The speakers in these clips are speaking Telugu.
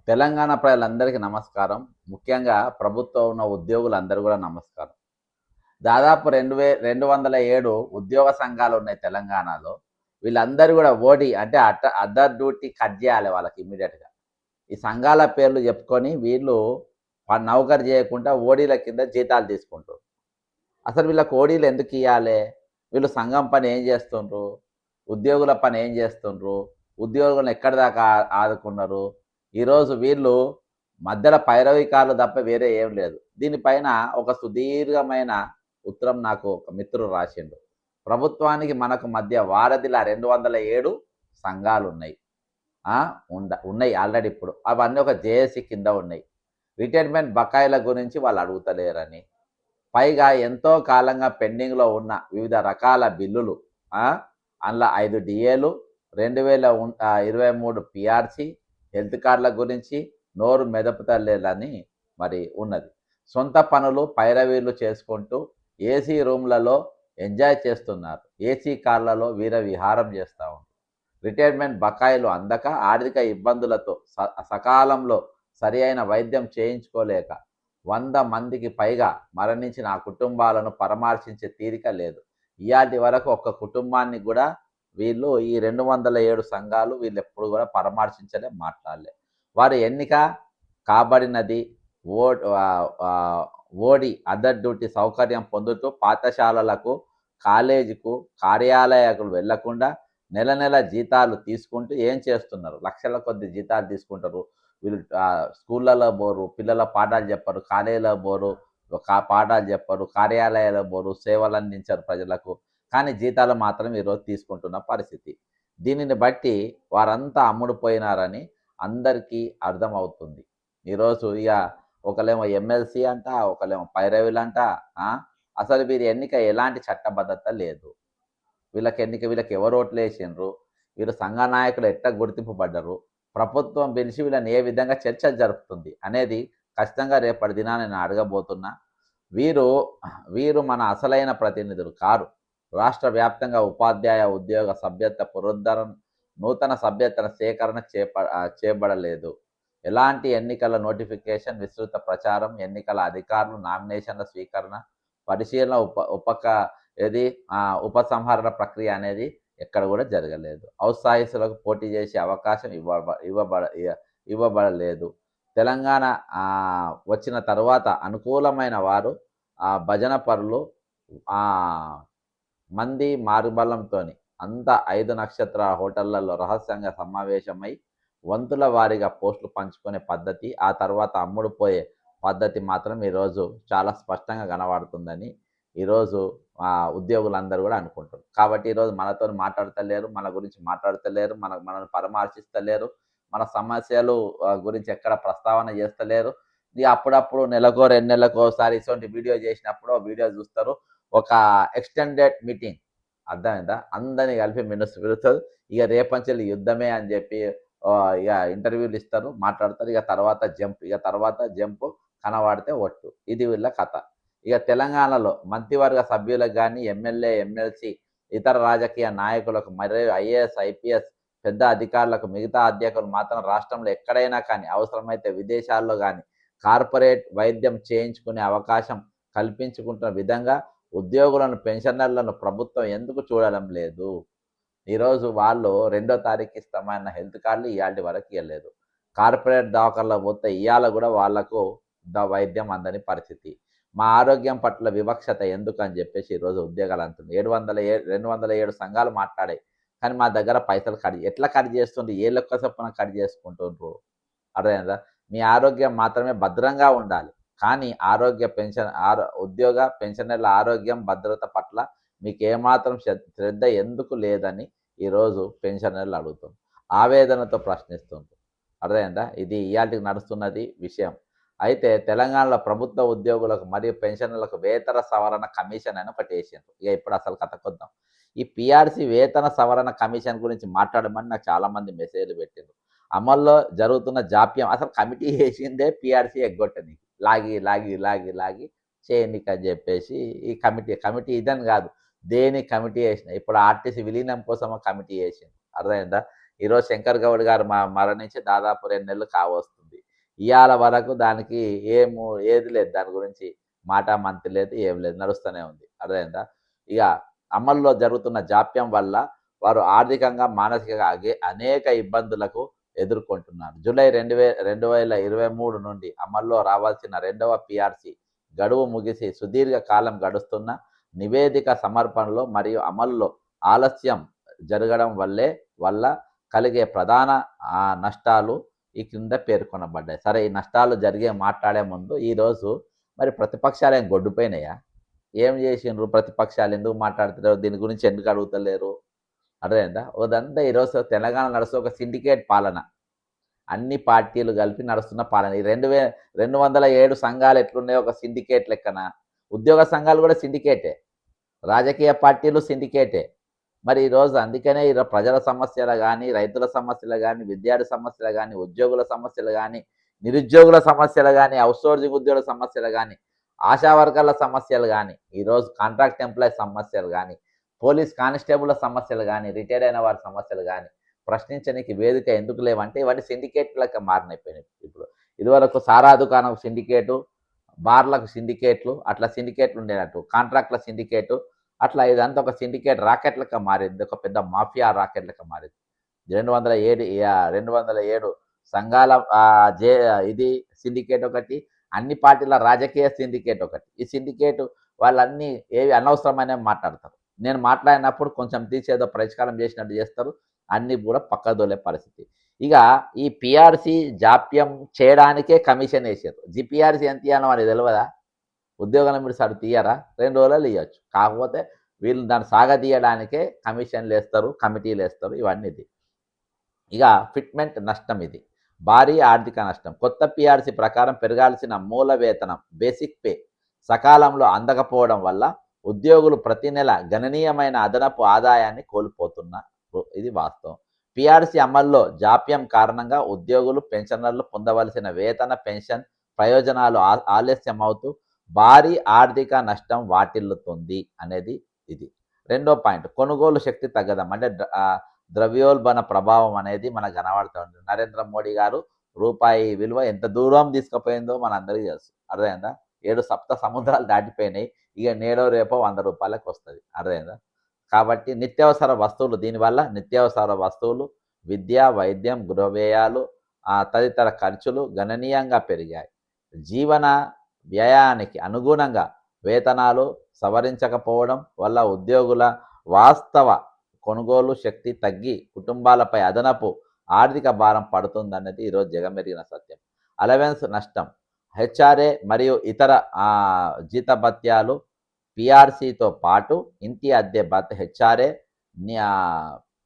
తెలంగాణ ప్రజలందరికీ నమస్కారం. ముఖ్యంగా ప్రభుత్వం ఉన్న ఉద్యోగులందరూ కూడా నమస్కారం. దాదాపు 207 ఉద్యోగ సంఘాలున్నాయి తెలంగాణలో. వీళ్ళందరూ కూడా ఓడి అంటే అదర్ డ్యూటీ కట్ జేయాలి వాళ్ళకి ఇమ్మీడియేట్‌గా. ఈ సంఘాల పేర్లు చెప్పుకొని వీళ్ళు నౌకరు చేయకుండా ఓడీల కింద జీతాలు తీసుకుంటుర్రు. అసలు వీళ్ళకి ఓడీలు ఎందుకియ్యాలే? వీళ్ళు సంఘం పని ఏం చేస్తుండ్రు? ఉద్యోగుల పని ఏం చేస్తుండ్రు? ఉద్యోగులను ఎక్కడిదాకా ఆదుకున్నారు? ఈరోజు వీళ్ళు మధ్యలో పైరవికారులు తప్ప వేరే ఏం లేదు. దీనిపైన ఒక సుదీర్ఘమైన ఉత్తరం నాకు ఒక మిత్రుడు రాసిండు. ప్రభుత్వానికి మనకు మధ్య వారధిలా 207 సంఘాలున్నాయి. ఆ! ఉన్నాయి ఆల్రెడీ ఇప్పుడు. అవన్నీ ఒక జేఏసీ కింద ఉన్నాయి. రిటైర్మెంట్ బకాయిల గురించి వాళ్ళు అడుగుతలేరని. పైగా ఎంతో కాలంగా పెండింగ్‌లో ఉన్న వివిధ రకాల బిల్లులు ఆ! అందులో 5 డిఏలు, 2023 పీఆర్సీ, హెల్త్ కార్డుల గురించి నోరు మెదపుతలేదని మరి ఉన్నది. సొంత పనులు, పైరవీలు చేసుకుంటూ ఏసీ రూమ్‌లలో ఎంజాయ్ చేస్తున్నారు. ఏసీ కార్‌లలో విహారం చేస్తా ఉన్నారు. రిటైర్మెంట్ బకాయిలు అందక ఆర్థిక ఇబ్బందులతో సకాలంలో సరి అయిన వైద్యం చేయించుకోలేక 100 మందికి పైగా మరణించిన ఆ కుటుంబాలను పరామర్శించే తీరిక లేదు. ఇయాల్టి వరకు ఒక్క కుటుంబాన్ని కూడా వీళ్ళు ఈ 207 సంఘాలు వీళ్ళెప్పుడు కూడా పరామర్శించలే, మాట్లాడలే. వారి ఎన్నిక కాబడినది ఓడి అదర్ డ్యూటీ సౌకర్యం పొందుతూ పాఠశాలలకు, కాలేజీకు, కార్యాలయాలకు వెళ్లకుండా నెల నెల జీతాలు తీసుకుంటూ ఏం చేస్తున్నారు? లక్షల కొద్ది జీతాలు తీసుకుంటారు. వీళ్ళు స్కూళ్ళలో బోరు, పిల్లల పాఠాలు చెప్పరు, కాలేజీలో బోరు, పాఠాలు చెప్పరు, కార్యాలయాల్లో బోరు, సేవలు అందించరు ప్రజలకు. కానీ జీతాలు మాత్రం ఈరోజు తీసుకుంటున్న పరిస్థితి. దీనిని బట్టి వారంతా అమ్ముడుపోయినారని అందరికీ అర్థమవుతుంది. ఈరోజు ఇక ఒకళ్ళేమో ఎమ్మెల్సీ అంట, ఒకళ్ళేమో పైరవీలంట. అసలు వీరి ఎన్నిక ఎలాంటి చట్టబద్ధత లేదు. వీళ్ళకి ఎవరు ఓట్లేసిండ్రు? వీరు సంఘ నాయకులు ఎట్లా గుర్తింపబడ్డరు? ప్రభుత్వం పిలిచి వీళ్ళని ఏ విధంగా చర్చలు జరుపుతుంది అనేది ఖచ్చితంగా రేపటి దినాన నేను అడగబోతున్నా. వీరు వీరు మన అసలైన ప్రతినిధులు కారు. రాష్ట్ర వ్యాప్తంగా ఉపాధ్యాయ ఉద్యోగ సభ్యత్వ పునరుద్ధరణ, నూతన సభ్యత్వ సేకరణ చేయబడలేదు. ఎలాంటి ఎన్నికల నోటిఫికేషన్, విస్తృత ప్రచారం, ఎన్నికల అధికారులు, నామినేషన్ల స్వీకరణ, పరిశీలన, ఉపసంహరణ ప్రక్రియ అనేది ఎక్కడ కూడా జరగలేదు. ఔత్సాహికులకు పోటీ చేసే అవకాశం ఇవ్వబడలేదు. తెలంగాణ వచ్చిన తర్వాత అనుకూలమైన వారు భజన పరులు మంది మారుబలంతోని అంతా 5 నక్షత్ర హోటళ్లలో రహస్యంగా సమావేశమై వంతుల వారీగా పోస్టులు పంచుకునే పద్ధతి, ఆ తర్వాత అమ్ముడుపోయే పద్ధతి మాత్రం ఈరోజు చాలా స్పష్టంగా కనబడుతుందని ఈరోజు ఉద్యోగులందరూ కూడా అనుకుంటారు. కాబట్టి ఈరోజు మనతో మాట్లాడతలేరు, మన గురించి మాట్లాడతలేరు, మనల్ని పరామర్శిస్తలేరు, మన సమస్యలు గురించి ఎక్కడ ప్రస్తావన చేస్తలేరు. ఇక అప్పుడప్పుడు నెలకో 2 నెలలకు ఒకసారి ఇటువంటి వీడియో చేసినప్పుడు వీడియో చూస్తారు. ఒక ఎక్స్టెండెడ్ మీటింగ్ అర్థమైందా? అందరినీ కలిపి పిలుస్తారు. ఇక రేపంచెల్లి యుద్ధమే అని చెప్పి ఇక ఇంటర్వ్యూలు ఇస్తారు, మాట్లాడతారు. ఇక తర్వాత జంప్ కనబడితే ఒట్టు. ఇది వీళ్ళ కథ. ఇక తెలంగాణలో మంత్రివర్గ సభ్యులకు కానీ, ఎమ్మెల్యే, ఎమ్మెల్సీ, ఇతర రాజకీయ నాయకులకు, మరియు ఐఏఎస్, ఐపీఎస్ పెద్ద అధికారులకు, మిగతా అధ్యక్షులు మాత్రం రాష్ట్రంలో ఎక్కడైనా కానీ, అవసరమైతే విదేశాల్లో కానీ కార్పొరేట్ వైద్యం చేయించుకునే అవకాశం కల్పించుకుంటున్న విధంగా ఉద్యోగులను, పెన్షనర్లను ప్రభుత్వం ఎందుకు చూడడం లేదు? ఈరోజు వాళ్ళు 2వ తారీఖు ఇస్తామన్న హెల్త్ కార్డులు ఇయాల్టి వరకు ఇవ్వలేదు. కార్పొరేట్ దవాఖానలో పోతే ఇవాళ కూడా వాళ్లకు వైద్యం అందని పరిస్థితి. మా ఆరోగ్యం పట్ల వివక్షత ఎందుకని చెప్పేసి ఈరోజు ఉద్యోగాలు అంటుంది. 207 సంఘాలు మాట్లాడాయి. కానీ మా దగ్గర పైసలు ఎట్లా కట్ చేస్తుండ్రు? ఏ లెక్క చొప్పున కట్ చేసుకుంటుండ్రు? అర్థమైందా? మీ ఆరోగ్యం మాత్రమే భద్రంగా ఉండాలి. కానీ ఉద్యోగ పెన్షనర్ల ఆరోగ్యం భద్రత పట్ల మీకు ఏమాత్రం శ్రద్ధ ఎందుకు లేదని ఈరోజు పెన్షనర్లు అడుగుతుంది, ఆవేదనతో ప్రశ్నిస్తుంది. అర్థమైందా? ఇది ఇయాల్టికి నడుస్తున్నది విషయం. అయితే తెలంగాణలో ప్రభుత్వ ఉద్యోగులకు మరియు పెన్షనర్లకు వేతన సవరణ కమిషన్ అని ఒకటి వేసిండ్రు. ఇక ఇప్పుడు అసలు కథకొద్దాం. ఈ పీఆర్సీ వేతన సవరణ కమిషన్ గురించి మాట్లాడమని నాకు చాలామంది మెసేజ్లు పెట్టిండ్రు. అమల్లో జరుగుతున్న జాప్యం, అసలు కమిటీ వేసిందే పీఆర్సీ ఎగ్గొట్టని, లాగి లాగి లాగి లాగి చేయనికి అని చెప్పేసి ఈ కమిటీ ఇదని కాదు, దేని కమిటీ వేసిన. ఇప్పుడు ఆర్టీసీ విలీనం కోసం కమిటీ వేసింది. అర్థమైందా? ఈరోజు శంకర్ గౌడ్ గారు మరణించి దాదాపు 2 నెలలు కావస్తుంది. ఇవాళ వరకు దానికి ఏది లేదు, దాని గురించి మాట మంతి లేదు, ఏం లేదు, నడుస్తూనే ఉంది. అర్థమైందా? ఇక అమల్లో జరుగుతున్న జాప్యం వల్ల వారు ఆర్థికంగా మానసికంగా అనేక ఇబ్బందులకు ఎదుర్కొంటున్నారు. జూలై 2023 నుండి అమల్లో రావాల్సిన రెండవ పిఆర్సి గడువు ముగిసి సుదీర్ఘ కాలం గడుస్తున్న నివేదిక సమర్పణలో మరియు అమల్లో ఆలస్యం జరగడం వల్ల కలిగే ప్రధాన నష్టాలు ఈ క్రింద పేర్కొనబడ్డాయి. సరే, ఈ నష్టాలు మాట్లాడే ముందు ఈరోజు మరి ప్రతిపక్షాలు ఏం గొడ్డుపోయినాయా? ఏం చేసిండ్రు? ప్రతిపక్షాలు ఎందుకు మాట్లాడుతున్నారు? దీని గురించి ఎందుకు అడుగుతలేరు? అర్థమైందా? ఉదంతా ఈరోజు తెలంగాణ నడుస్తున్న ఒక సిండికేట్ పాలన, అన్ని పార్టీలు కలిపి నడుస్తున్న పాలన. ఈ 207 సంఘాలు ఎట్లున్నాయో ఒక సిండికేట్ లెక్కన, ఉద్యోగ సంఘాలు కూడా సిండికేటే, రాజకీయ పార్టీలు సిండికేటే. మరి ఈరోజు అందుకనే ఈరోజు ప్రజల సమస్యలు కానీ, రైతుల సమస్యలు కానీ, విద్యార్థి సమస్యలు కానీ, ఉద్యోగుల సమస్యలు కానీ, నిరుద్యోగుల సమస్యలు కానీ, అవుట్సోర్సింగ్ ఉద్యోగుల సమస్యలు కానీ, ఆశా వర్కర్ల సమస్యలు కానీ, ఈరోజు కాంట్రాక్ట్ ఎంప్లాయీ సమస్యలు కానీ, పోలీస్ కానిస్టేబుల్ల సమస్యలు కానీ, రిటైర్డ్ అయిన వారి సమస్యలు కానీ ప్రశ్నించడానికి వేదిక ఎందుకు లేవంటే ఇవన్నీ సిండికేట్లకు మారినైపోయినాయి. ఇప్పుడు ఇదివరకు సారా దుకాణం సిండికేటు, బార్లకు సిండికేట్లు, అట్లా సిండికేట్లు ఉండేటట్టు, కాంట్రాక్ట్ల సిండికేటు, అట్లా ఇదంతా ఒక సిండికేట్ రాకెట్ లెక్క మారింది, ఒక పెద్ద మాఫియా రాకెట్ లెక్క మారింది. 207 సంఘాల ఇది సిండికేట్ ఒకటి, అన్ని పార్టీల రాజకీయ సిండికేట్ ఒకటి. ఈ సిండికేట్ వాళ్ళన్నీ ఏవి అనవసరమైన మాట్లాడతారు. నేను మాట్లాడినప్పుడు కొంచెం తీసేదో పరిష్కారం చేసినట్టు చేస్తారు, అన్ని కూడా పక్కదోలే పరిస్థితి. ఇక ఈ పిఆర్సి జాప్యం చేయడానికే కమిషన్ వేసారు. జిపిఆర్సి ఎంత ఇవ్వాలో అని తెలియదా? ఉద్యోగాల మీరు సరి తీయరా? 2 రోజులు ఇవ్వచ్చు. కాకపోతే వీళ్ళు దాన్ని సాగదీయడానికే కమిషన్లు వేస్తారు, కమిటీలు వేస్తారు, ఇవన్నీ. ఇక ఫిట్మెంట్ నష్టం, ఇది భారీ ఆర్థిక నష్టం. కొత్త పిఆర్సి ప్రకారం పెరగాల్సిన మూల వేతనం బేసిక్ పే సకాలంలో అందకపోవడం వల్ల ఉద్యోగులు ప్రతి నెల గణనీయమైన అదనపు ఆదాయాన్ని కోల్పోతున్నారు. ఇది వాస్తవం. పిఆర్సి అమల్లో జాప్యం కారణంగా ఉద్యోగులు, పెన్షనర్లు పొందవలసిన వేతన, పెన్షన్ ప్రయోజనాలు ఆలస్యం అవుతూ భారీ ఆర్థిక నష్టం వాటిల్లుతుంది అనేది ఇది. రెండో పాయింట్, కొనుగోలు శక్తి తగ్గడం, అంటే ద్రవ్యోల్బణ ప్రభావం అనేది మనకు కనబడుతూ ఉంటుంది. నరేంద్ర మోడీ గారు రూపాయి విలువ ఎంత దూరం తీసుకుపోయిందో మనందరికీ తెలుసు. అర్థమైందా? 7 సప్త సముద్రాలు దాటిపోయినాయి. ఇక నేడో రేపో 100 రూపాయలకు వస్తుంది. అర్థమైందా? కాబట్టి నిత్యావసర వస్తువులు, దీనివల్ల నిత్యావసర వస్తువులు, విద్య, వైద్యం, గృహ వ్యయాలు, తదితర ఖర్చులు గణనీయంగా పెరిగాయి. జీవన వ్యయానికి అనుగుణంగా వేతనాలు సవరించకపోవడం వల్ల ఉద్యోగుల వాస్తవ కొనుగోలు శక్తి తగ్గి కుటుంబాలపై అదనపు ఆర్థిక భారం పడుతుందన్నది ఈరోజు జగమెరిగిన సత్యం. అలవెన్స్ నష్టం, హెచ్ఆర్ఏ మరియు ఇతర జీతభత్యాలు, పిఆర్సితో పాటు ఇంటి అద్దె హెచ్ఆర్ఏ,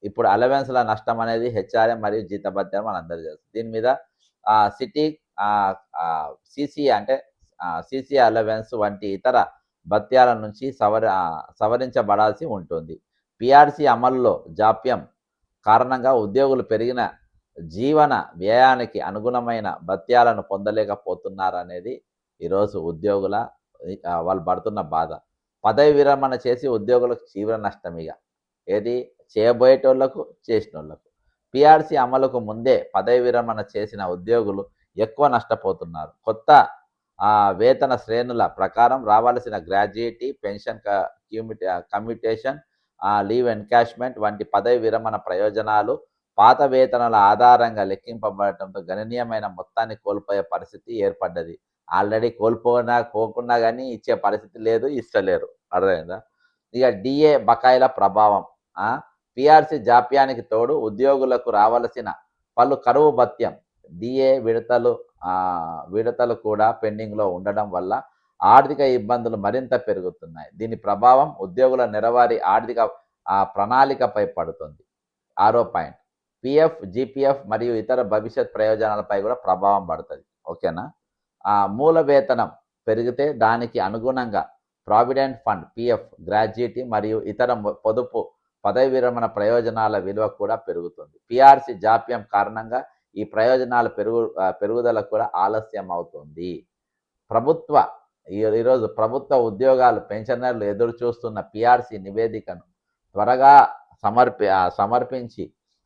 ఇప్పుడు అలవెన్స్ల నష్టం అనేది హెచ్ఆర్ఏ మరియు జీతభత్యాలు మనందరూ తెలుసు. దీని మీద సిసి అంటే సిసి అలవెన్స్ వంటి ఇతర భత్యాల నుంచి సవరించబడాల్సి ఉంటుంది. పిఆర్సి అమలులో జాప్యం కారణంగా ఉద్యోగులు పెరిగిన జీవన వ్యయానికి అనుగుణమైన భత్యాలను పొందలేకపోతున్నారనేది ఈరోజు ఉద్యోగుల వాళ్ళు పడుతున్న బాధ. పదవి విరమణ చేసి ఉద్యోగులకు తీవ్ర నష్టం. ఇక ఏది చేయబోయేటోళ్లకు, చేసినోళ్లకు. పిఆర్సి అమలుకు ముందే పదవి విరమణ చేసిన ఉద్యోగులు ఎక్కువ నష్టపోతున్నారు. కొత్త వేతన శ్రేణుల ప్రకారం రావాల్సిన gratuity, pension, commutation, leave encashment వంటి పదవి విరమణ ప్రయోజనాలు పాత వేతనాల ఆధారంగా లెక్కింపబడటంతో గణనీయమైన మొత్తాన్ని కోల్పోయే పరిస్థితి ఏర్పడ్డది. ఆల్రెడీ కోకుండా కానీ ఇచ్చే పరిస్థితి లేదు, ఇస్తలేరు. అర్థమైందా? ఇక డిఏ బకాయిల ప్రభావం, పిఆర్సి జాప్యానికి తోడు ఉద్యోగులకు రావాల్సిన పలు కరువు భత్యం, డిఏ విడతలు కూడా పెండింగ్లో ఉండడం వల్ల ఆర్థిక ఇబ్బందులు మరింత పెరుగుతున్నాయి. దీని ప్రభావం ఉద్యోగుల నెలవారీ ఆర్థిక ప్రణాళికపై పడుతుంది. 6వ పాయింట్, పిఎఫ్, జిపిఎఫ్ మరియు ఇతర భవిష్యత్ ప్రయోజనాలపై కూడా ప్రభావం పడుతుంది. ఓకేనా? మూల వేతనం పెరిగితే దానికి అనుగుణంగా ప్రావిడెంట్ ఫండ్, పిఎఫ్, గ్రాడ్యుయేటీ మరియు ఇతర పొదుపు పదవి విరమణ ప్రయోజనాల విలువ కూడా పెరుగుతుంది. పిఆర్సి జాప్యం కారణంగా ఈ ప్రయోజనాల పెరుగుదల కూడా ఆలస్యం అవుతుంది. ఈరోజు ప్రభుత్వ ఉద్యోగాలు, పెన్షనర్లు ఎదురు చూస్తున్న పిఆర్సి నివేదికను త్వరగా సమర్పించి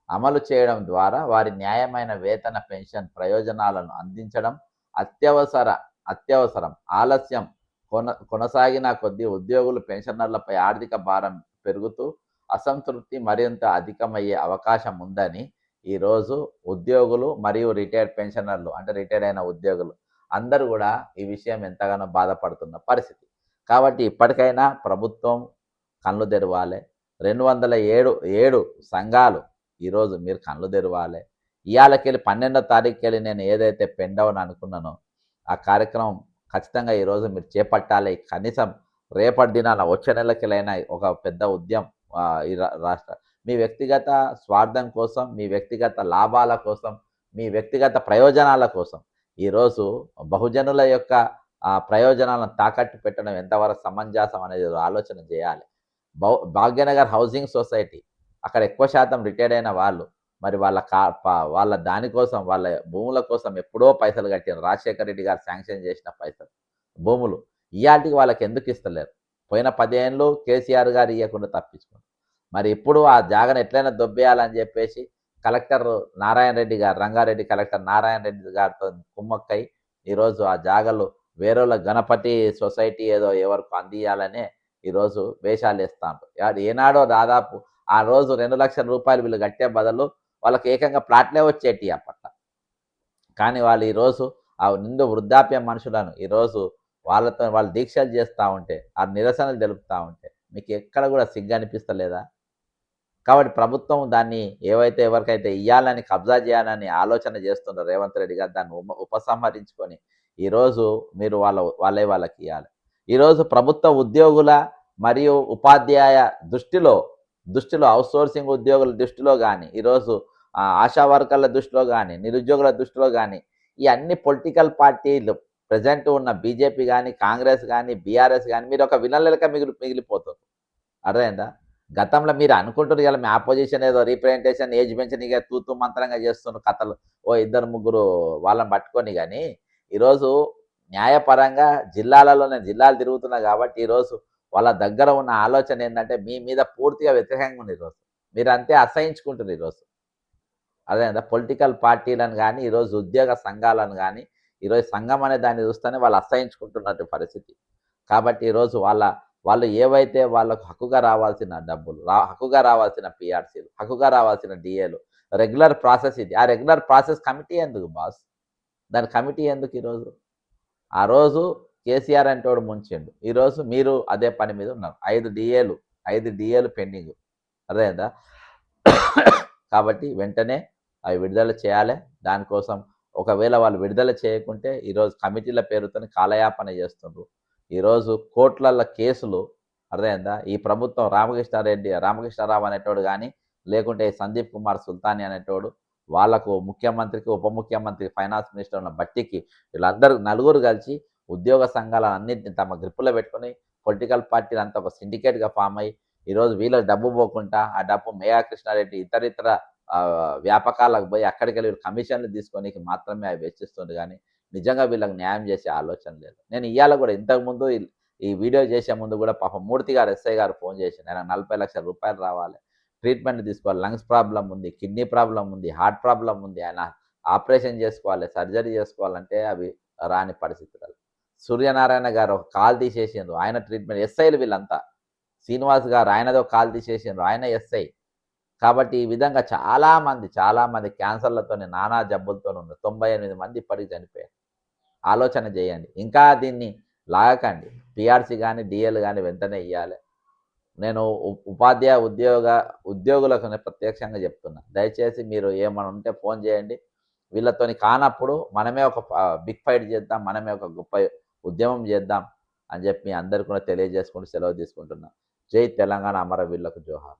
అమలు చేయడం ద్వారా వారి న్యాయమైన వేతన పెన్షన్ ప్రయోజనాలను అందించడం అత్యవసర అత్యవసరం. ఆలస్యం కొనసాగిన కొద్దీ ఉద్యోగులు పెన్షనర్లపై ఆర్థిక భారం పెరుగుతూ అసంతృప్తి మరింత అధికమయ్యే అవకాశం ఉందని ఈరోజు ఉద్యోగులు మరియు రిటైర్డ్ పెన్షనర్లు అంటే రిటైర్డ్ అయిన ఉద్యోగులు అందరూ కూడా ఈ విషయం ఎంతగానో బాధపడుతున్న పరిస్థితి. కాబట్టి ఇప్పటికైనా ప్రభుత్వం కళ్ళు తెరవాలి. 207 సంఘాలు ఈరోజు మీరు కళ్ళు తెరవాలి. ఇవాళకెళ్ళి 12వ తారీఖుకెళ్ళి నేను ఏదైతే పెండవని అనుకున్నానో ఆ కార్యక్రమం ఖచ్చితంగా ఈరోజు మీరు చేపట్టాలి. కనీసం రేపటి దినాన వచ్చే నెలకెళ్ళైనా ఒక పెద్ద ఉద్యమం ఈ రాష్ట్ర మీ వ్యక్తిగత స్వార్థం కోసం, మీ వ్యక్తిగత లాభాల కోసం, మీ వ్యక్తిగత ప్రయోజనాల కోసం ఈరోజు బహుజనుల యొక్క ప్రయోజనాలను తాకట్టు పెట్టడం ఎంతవరకు సమంజసం అనేది ఆలోచన చేయాలి. భాగ్యనగర్ హౌసింగ్ సొసైటీ అక్కడ ఎక్కువ శాతం రిటైర్డ్ అయిన వాళ్ళు మరి వాళ్ళ దానికోసం వాళ్ళ భూముల కోసం ఎప్పుడో పైసలు కట్టారు. రాజశేఖర రెడ్డి గారు శాంక్షన్ చేసిన పైసలు భూములు ఇయాటికి వాళ్ళకి ఎందుకు ఇస్తలేరు? పోయిన 10 ఏళ్ళు కేసీఆర్ గారు ఇవ్వకుండా తప్పించుకున్నారు. మరి ఇప్పుడు ఆ జాగను ఎట్లయినా దొబ్బేయాలని చెప్పేసి కలెక్టర్ నారాయణ రెడ్డి గారు, రంగారెడ్డి కలెక్టర్ నారాయణ రెడ్డి గారితో కుమ్మక్కై ఈరోజు ఆ జాగలు వేరేళ్ళ గణపతి సొసైటీ ఏదో ఎవరికి అందియాలనే ఈరోజు వేషాలు వేస్తాను. ఏనాడో దాదాపు ఆ రోజు 2 లక్షల రూపాయలు వీళ్ళు కట్టే బదులు వాళ్ళకి ఏకంగా ప్లాట్లే వచ్చేటి అప్పట్లో. కానీ వాళ్ళు ఈరోజు ఆ నిండు వృద్ధాప్య మనుషులను ఈరోజు వాళ్ళు దీక్షలు చేస్తూ ఉంటే, ఆ నిరసనలు తెలుపుతూ ఉంటే మీకు ఎక్కడ కూడా సిగ్గు అనిపిస్తలేదా? కాబట్టి ప్రభుత్వం దాన్ని ఎవరికైతే ఇవ్వాలని కబ్జా చేయాలని ఆలోచన చేస్తున్న రేవంత్ రెడ్డి గారు దాన్ని ఉపసంహరించుకొని ఈరోజు మీరు వాళ్ళకి ఇవ్వాలి. ఈరోజు ప్రభుత్వ ఉద్యోగుల మరియు ఉపాధ్యాయ దృష్టిలో అవుట్సోర్సింగ్ ఉద్యోగుల దృష్టిలో కానీ, ఈరోజు ఆశా వర్కర్ల దృష్టిలో కానీ, నిరుద్యోగుల దృష్టిలో కానీ ఈ అన్ని పొలిటికల్ పార్టీలు ప్రజెంట్ ఉన్న బీజేపీ కానీ, కాంగ్రెస్ కానీ, బీఆర్ఎస్ కానీ మీరు ఒక విలన్లక మిగిలిపోతారు. అర్థమైందా? గతంలో మీరు అనుకుంటున్నారు కదా మీ ఆపోజిషన్ ఏదో రీప్రజెంటేషన్ ఏజ్ పెంచని ఇక తూతూ మంత్రంగా చేస్తున్న కథలు ఓ 2-3 వాళ్ళని పట్టుకొని. కానీ ఈరోజు న్యాయపరంగా జిల్లాలు తిరుగుతున్నా కాబట్టి ఈరోజు వాళ్ళ దగ్గర ఉన్న ఆలోచన ఏంటంటే మీ మీద పూర్తిగా వ్యతిరేకంగా ఉంది. ఈరోజు మీరు అంతే అసహించుకుంటున్నారు. ఈరోజు అదేందా పొలిటికల్ పార్టీలను కానీ, ఈరోజు ఉద్యోగ సంఘాలను కానీ, ఈరోజు సంఘం అనే దాన్ని చూస్తేనే వాళ్ళు అసహించుకుంటున్నట్టు పరిస్థితి. కాబట్టి ఈరోజు వాళ్ళు ఏవైతే వాళ్ళకు హక్కుగా రావాల్సిన డబ్బులు, హక్కుగా రావాల్సిన పిఆర్సీలు, హక్కుగా రావాల్సిన డిఏలు, రెగ్యులర్ ప్రాసెస్ ఇది. ఆ రెగ్యులర్ ప్రాసెస్ కమిటీ ఎందుకు బాస్? దాని కమిటీ ఎందుకు ఈరోజు? ఆ రోజు కేసీఆర్ అంటోడు ముంచిండు. ఈరోజు మీరు అదే పని మీద ఉన్నారు. 5 డిఏలు పెండింగ్. అర్థమైందా? కాబట్టి వెంటనే అవి విడుదల చేయాలి. దానికోసం ఒకవేళ వాళ్ళు విడుదల చేయకుంటే ఈరోజు కమిటీల పేరుతో కాలయాపన చేస్తుండ్రు. ఈరోజు కోర్టులలో కేసులు అర్థమైందా? ఈ ప్రభుత్వం రామకృష్ణారావు అనేటోడు కానీ, లేకుంటే సందీప్ కుమార్ సుల్తానీ అనేటోడు వాళ్లకు ముఖ్యమంత్రికి, ఉప ముఖ్యమంత్రికి, ఫైనాన్స్ మినిస్టర్ ఉన్న బట్టికి వీళ్ళందరూ నలుగురు కలిసి ఉద్యోగ సంఘాలన్నింటినీ తమ గ్రిప్పులో పెట్టుకుని పొలిటికల్ పార్టీలు అంతా ఒక సిండికేట్గా ఫామ్ అయ్యి ఈరోజు వీళ్ళకి డబ్బు పోకుండా ఆ డబ్బు మేయా కృష్ణారెడ్డి ఇతర వ్యాపకాలకు పోయి అక్కడికి వెళ్ళి కమిషన్లు తీసుకొని మాత్రమే అవి వెచ్చిస్తుంది. కానీ నిజంగా వీళ్ళకి న్యాయం చేసే ఆలోచన లేదు. నేను ఇవాళ కూడా ఇంతకుముందు ఈ వీడియో చేసే ముందు కూడా పాపం మూర్తి గారు ఎస్ఐ గారు ఫోన్ చేసి ఆయన 40 లక్షల రూపాయలు రావాలి, ట్రీట్మెంట్ తీసుకోవాలి, లంగ్స్ ప్రాబ్లం ఉంది, కిడ్నీ ప్రాబ్లం ఉంది, హార్ట్ ప్రాబ్లం ఉంది, ఆయన ఆపరేషన్ చేసుకోవాలి, సర్జరీ చేసుకోవాలంటే అవి రాని పరిస్థితులు. సూర్యనారాయణ గారు ఒక కాల్ తీసేసిండ్రు, ఆయన ట్రీట్మెంట్. ఎస్ఐలు వీళ్ళంతా. శ్రీనివాస్ గారు ఆయనదో కాల్ తీసేసిండ్రు, ఆయన ఎస్ఐ. కాబట్టి ఈ విధంగా చాలామంది క్యాన్సర్లతో నానా జబ్బులతో ఉన్నారు. 98 మంది ఇప్పటికి చనిపోయారు. ఆలోచన చేయండి. ఇంకా దీన్ని లాగకండి. పిఆర్సీ కానీ, డిఎల్ కానీ వెంటనే ఇవ్వాలి. నేను ఉపాధ్యాయ ఉద్యోగులకు ప్రత్యక్షంగా చెప్తున్నా, దయచేసి మీరు ఏమైనా ఉంటే ఫోన్ చేయండి. వీళ్ళతోని కానప్పుడు మనమే ఒక బిగ్ ఫైట్ చేద్దాం, మనమే ఒక గొప్ప ఉద్యమం చేద్దాం అని చెప్పి అందరికీ కూడా తెలియజేసుకుంటూ సెలవు తీసుకుంటున్నా. జై తెలంగాణ, అమరవీరులకు జోహార్.